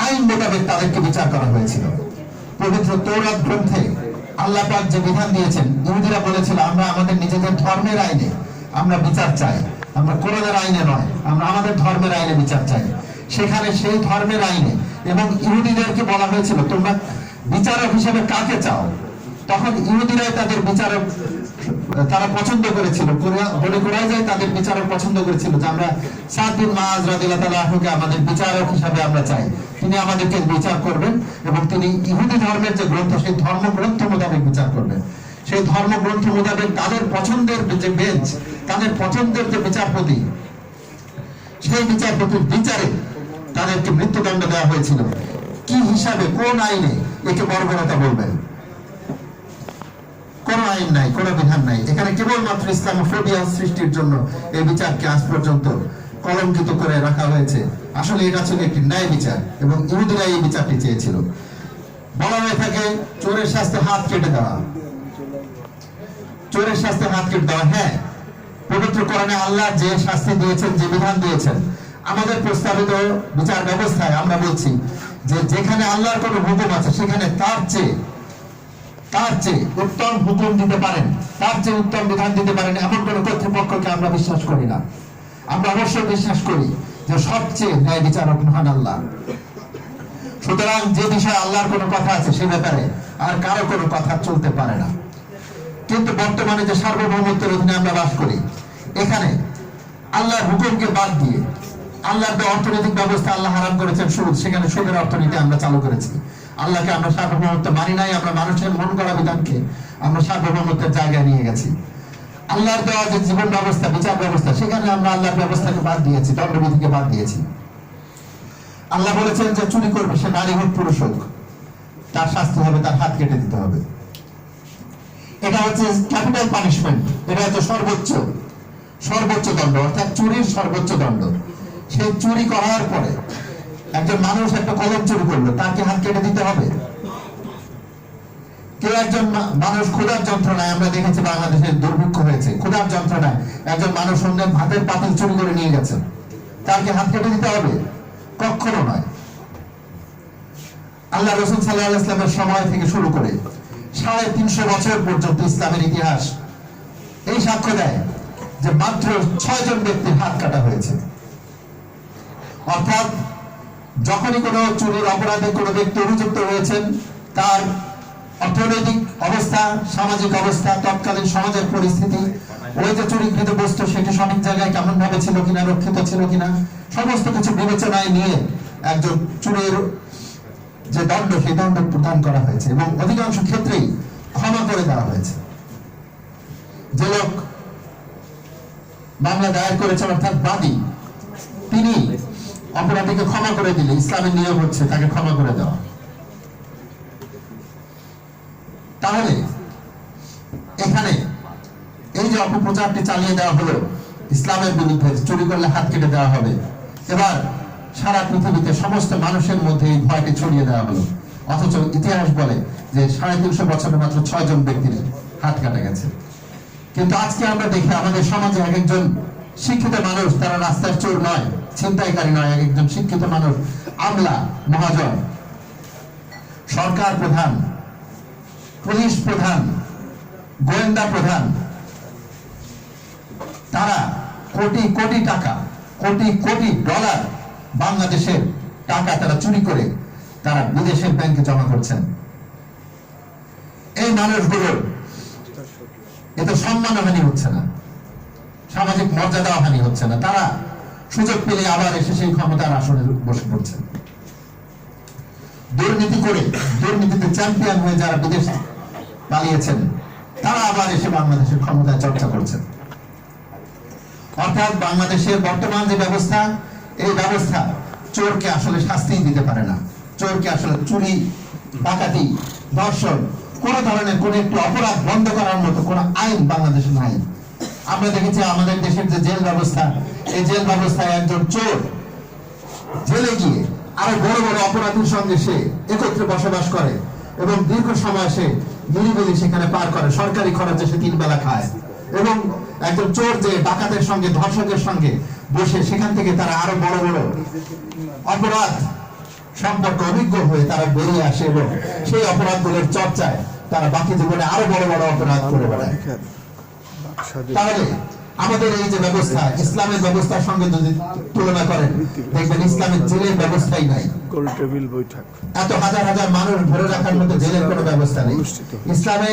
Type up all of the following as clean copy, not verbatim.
আইন মোতাবেক তাদেরকে বিচার করা হয়েছিল। পবিত্র তৌরাত গ্রন্থে আল্লাহ পাক যে বিধান দিয়েছেন, ইহুদিরা বলেছিল আমরা আমাদের নিজেদের ধর্মের আইনে আমরা বিচার চাই, আমরা কোরআনের আইনে নয়, আমরা আমাদের ধর্মের আইনে বিচার চাই। সেখানে সেই ধর্মের আইনে এবং ইহুদিদেরকে বলা হয়েছিল তোমরা বিচারক হিসেবে কাকে চাও। তখন ইহুদিরাই তাদের বিচারক তারা পছন্দ করেছিল, বলে কুরাইজাই তাদের বিচারক পছন্দ করেছিল যে আমরা সাদ বিন মুআয রাদিয়াল্লাহু তাআলা আনহুকে আমাদের বিচারক হিসেবে আমরা চাই, তিনি আমাদেরকে বিচার করবেন এবং তিনি ইহুদি ধর্মের যে গ্রন্থ সেই ধর্মগ্রন্থ মোতাবেক বিচার করবেন। সেই ধর্মগ্রন্থ মোতাবেক তাদের পছন্দের যে বেঞ্চ, তাদের পছন্দের যে বিচারপতি, সেই বিচারপতির বিচারে তাদেরকে মৃত্যুদণ্ড দেওয়া হয়েছিল। কি হিসাবে, কোন আইনে একে বর্বরতা বলবেন? কোন আইন নাই, কোন বিধান নাই। এখানে কেবলমাত্র ইসলামোফোবিয়া সৃষ্টির জন্য এই বিচারকে আজ পর্যন্ত কলঙ্কিত করে রাখা হয়েছে। আসলে এটা ছিল একটি ন্যায় বিচার এবং ইহুদিরা এই বিচারটি চেয়েছিল। বলা হয়ে থাকে চোরের শাস্তি হাত কেটে দেওয়া, চোরের শাস্তি হাত কেটে দেওয়া। হ্যাঁ, পবিত্র কোরআনে আল্লাহ যে শাস্তি দিয়েছেন, যে বিধান দিয়েছেন, আমাদের প্রস্তাবিত বিচার ব্যবস্থায় আমরা বলছি যে যেখানে আল্লাহর কোনো হুকুম আছে সেখানে তার চেয়ে উত্তম হুকুম দিতে পারেন, তার চেয়ে উত্তম বিধান দিতে পারেন এমন কোন কর্তৃপক্ষকে আমরা বিশ্বাস করি না। আমরা অবশ্যই বিশ্বাস করি যে সবচেয়ে ন্যায় বিচারক মহান আল্লাহ। সুতরাং যে বিষয়ে আল্লাহর কোনো কথা আছে সে ব্যাপারে আর কারো কোনো কথা চলতে পারে না। কিন্তু বর্তমানে যে সার্বভৌমত্বের অধীনে আমরা বাস করি, এখানে আল্লাহর হুকুমকে বাদ দিয়ে আল্লাহর যে অর্থনৈতিক ব্যবস্থা আল্লাহ হারাম করেছেন সুদ, সেখানে সুদের অর্থনীতি আমরা চালু করেছি। আল্লাহকে আমরা সার্বভৌমত্ব মানি নাই, আমরা মানুষের মন গড়া বিধানকে আমরা সার্বভৌমত্বের জায়গায় নিয়ে গেছি। আল্লাহর দেওয়া যে জীবন ব্যবস্থা, বিচার ব্যবস্থা, সেখানে আমরা আল্লাহর ব্যবস্থাকে বাদ দিয়েছি, দণ্ডবিধিকে বাদ দিয়েছি। আল্লাহ বলেছেন যে চুরি করবে সে নারী হোক পুরুষ হোক, তার শাস্তি হবে, তার হাত কেটে দিতে হবে। এটা হচ্ছে ক্যাপিটাল পানিশমেন্ট, এটা হচ্ছে সর্বোচ্চ দণ্ড, অর্থাৎ চুরির সর্বোচ্চ দণ্ড। সেই চুরি করার পরে একজন মানুষ একটা কলম চুরি করলো, তাকে হাত কেটে দিতে হবে। কেউ একজন মানুষ ক্ষুধার যন্ত্রণায়, আমরা দেখেছি বাংলাদেশে দুর্ভিক্ষ হয়েছে, ক্ষুধার যন্ত্রণায় একজন মানুষ অন্যের ভাতের পাতিল চুরি করে নিয়ে গেছেন, তাকে হাত কেটে দিতে হবে? কখনো নয়। আল্লাহ রাসূল সাল্লাল্লাহু আলাইহি ওয়াসাল্লামের সময় থেকে শুরু করে 350 বছর পর্যন্ত ইসলামের ইতিহাস এই সাক্ষ্য দেয় যে মাত্র 6 জন ব্যক্তির হাত কাটা হয়েছে। অর্থাৎ যখনই কোনো চুরির অপরাধে কোনো ব্যক্তি অভিযুক্ত হয়েছেন, তার অর্থনৈতিক অবস্থা, সামাজিক অবস্থা, তৎকালীন সমাজের পরিস্থিতি, ওই যে চুরিকৃত বস্তু সেটি সঠিক জায়গায় কেমন ভাবে ছিল কিনা, রক্ষিত ছিল কিনা, সমস্ত কিছু বিবেচনায় নিয়ে একজন চুরির যে দণ্ড, সেই দণ্ড প্রদান করা হয়েছে এবং অধিকাংশ ক্ষেত্রেই ক্ষমা করে দেওয়া হয়েছে। যে লোক মামলা দায়ের করেছেন, অর্থাৎ বাদী, তিনি অপরাধীকে ক্ষমা করে দিলে ইসলামের নিয়ম হচ্ছে তাকে ক্ষমা করে দেওয়া। তাহলে এখানে এই যে অপপ্রচারটি চালিয়ে দেওয়া হলো ইসলামের বিরুদ্ধে, চুরি করলে হাত কেটে দেওয়া হবে, এবার সারা পৃথিবীতে সমস্ত মানুষের মধ্যে এই ভয়টি ছড়িয়ে দেওয়া হলো। অথচ ইতিহাস বলে যে 350 বছরে মাত্র 6 জন ব্যক্তির হাত কাটা গেছে। কিন্তু আজকে আমরা দেখি আমাদের সমাজে এক একজন শিক্ষিত মানুষ, তারা রাস্তার চোর নয়, ছিনতাইকারী নয়, এক একজন শিক্ষিত মানুষ, আমলা, মহাজন, সরকার প্রধান, পুলিশ প্রধান, গোয়েন্দা প্রধান, তারা কোটি কোটি টাকা, কোটি কোটি ডলার বাংলাদেশের টাকা তারা চুরি করে তারা বিদেশের ব্যাংকে জমা করছেন। এই মানুষগুলোর এতে সম্মানহানি হচ্ছে না, সামাজিক মর্যাদা হানি হচ্ছে না, তারা সুযোগ পেলে আবার এসে সেই ক্ষমতার আসনে বসে পড়ছেন। দুর্নীতি করে, দুর্নীতিতে চ্যাম্পিয়ন হয়ে যারা বিদেশে পালিয়েছেন, তারা আবার এসে বাংলাদেশের ক্ষমতায় চর্চা করছেন। অর্থাৎ বাংলাদেশের বর্তমান যে ব্যবস্থা, এই ব্যবস্থা চোরকে আসলে শাস্তি দিতে পারে না। চোরকে আসলে চুরি, ডাকাতি, ধর্ষণ, কোন ধরনের কোন একটি অপরাধ বন্ধ করার মতো কোন আইন বাংলাদেশে নাই। আমরা দেখেছি আমাদের দেশের যে জেল ব্যবস্থা, এই জেল ব্যবস্থায় একজন চোর জেলে গিয়ে আরো বড় বড় অপরাধীর সঙ্গে সে একত্রে বসবাস করে এবং দীর্ঘ সময় সে নিরিবিলি সেখানে পার করে, সরকারি খরচে সে 3 বেলা খায়। এবং একজন চোর যে ডাকাতের সঙ্গে, ধর্ষকের সঙ্গে বসে সেখান থেকে তারা আরো বড় বড় অপরাধ সম্পর্কে অভিজ্ঞ হয়ে তারা বেরিয়ে আসে এবং সেই অপরাধগুলোর চর্চায় তারা বাকি জীবনে আরো বড় বড় অপরাধ করে বেড়ায়। তাহলে আমাদের এই যে ব্যবস্থা, ইসলামের ব্যবস্থার সঙ্গে যদি তুলনা করেন, দেখবেন ইসলামের জেলের ব্যবস্থাই নাই। এত হাজার হাজার মানুষ ধরে রাখার মতো জেলের কোনো ব্যবস্থা নেই। ইসলামে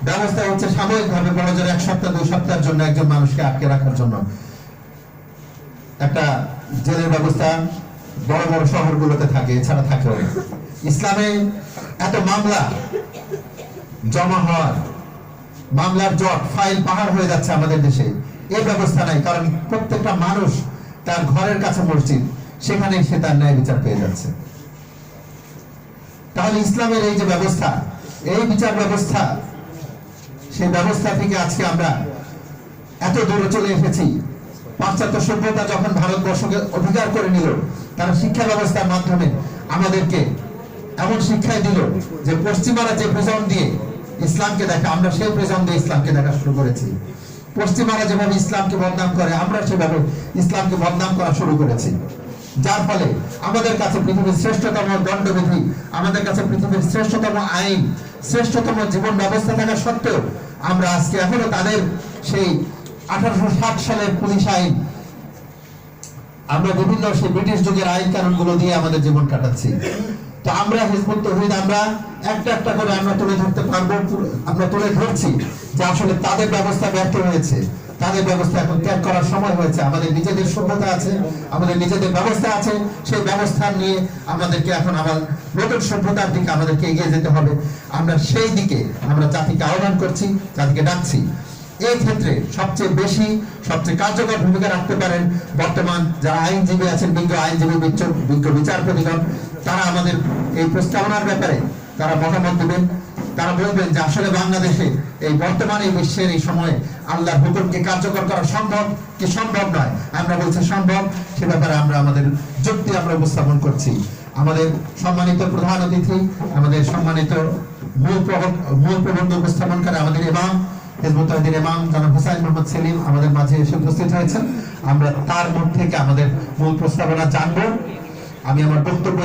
ব্যবস্থা হচ্ছে সাময়িক ভাবে বড় জোর 1 সপ্তাহ 2 সপ্তাহের জন্য একজন মানুষকে আটকে রাখার জন্য একটা জেলের ব্যবস্থা বড় বড় শহরগুলোতে থাকে, এছাড়া থাকে না। ইসলামে এত মামলা জমা হওয়ার, মামলার জট, ফাইল পাহাড় হয়ে যাচ্ছে আমাদের দেশে, এই ব্যবস্থা নাই। কারণ প্রত্যেকটা মানুষ তার ঘরের কাছে মসজিদ, সেখানে সে তার ন্যায় বিচার পেয়ে যাচ্ছে। তাহলে ইসলামের এই যে ব্যবস্থা, এই বিচার ব্যবস্থা, সেই ব্যবস্থা থেকে আজকে আমরা এত দূরে চলে এসেছি। পাশ্চাত্য সভ্যতা যখন ভারতবর্ষকে অধিকার করে নিল, তারা শিক্ষা ব্যবস্থার মাধ্যমে আমাদেরকে এমন শিক্ষাই দিল যে পশ্চিমারা যে প্রিজম দিয়ে ইসলামকে দেখে, আমরা সেই প্রিজম দিয়ে ইসলামকে দেখা শুরু করেছি। পশ্চিমারা যেভাবে ইসলামকে বদনাম করে, আমরা সেভাবে ইসলামকে বদনাম করা শুরু করেছি। যার ফলে আমাদের কাছে পৃথিবীর শ্রেষ্ঠতম দণ্ডবিধি, আমাদের কাছে পৃথিবীর শ্রেষ্ঠতম আইন, শ্রেষ্ঠতম জীবন ব্যবস্থা থাকা সত্ত্বেও আমরা আজকে এখনো তাদের সেই 1860 সালের পুলিশ আইন, আমরা বিভিন্ন সেই ব্রিটিশ যুগের আইন কানুন গুলো দিয়ে আমাদের জীবন কাটাচ্ছি। তো আমরা হিজবুত তাওহীদ আমরা একটা একটা করে আমরা তুলে ধরতে পারবো, আমরা তুলে ধরছি যে আসলে তাদের ব্যবস্থা ব্যর্থ হয়েছে, তাদের ব্যবস্থা এখন ত্যাগ করার সময় হয়েছে। আমাদের নিজেদের সভ্যতা আছে, আমাদের নিজেদের ব্যবস্থা আছে, সেই ব্যবস্থা নিয়ে আমাদেরকে এখন আবার নতুন সভ্যতার দিকে আমাদেরকে এগিয়ে যেতে হবে। আমরা সেই দিকে আমরা জাতিকে আহ্বান করছি, জাতিকে ডাকছি। এই ক্ষেত্রে সবচেয়ে বেশি, সবচেয়ে কার্যকর ভূমিকা রাখতে পারেন বর্তমান যারা আইনজীবী আছেন, বিজ্ঞ আইনজীবী, বিজ্ঞ বিচারপতিগণ। তারা আমাদের এই প্রস্তাবনার ব্যাপারে তারা মতামত দেবেন। তারা বলবেন যে আসলে বাংলাদেশে এই বর্তমানে বিশ্বের এই সময়ে আল্লাহর হুকুমকে কার্যকর করা সম্ভব কি সম্ভব নয়। আমরা বলছি সম্ভব, সে ব্যাপারে আমরা আমাদের যুক্তি আমরা উপস্থাপন করছি। আমাদের সম্মানিত প্রধান অতিথি, আমাদের সম্মানিত মূল প্রবন্ধ উপস্থাপন করে আমাদের ইমাম, হিজবুত তাওহীদের ইমাম জনাব হুসাইন মোহাম্মদ সেলিম আমাদের মাঝে এসে উপস্থিত হয়েছেন। আমরা তার মুখ থেকে আমাদের মূল প্রস্তাবনা জানবো। আমি আমার বক্তব্য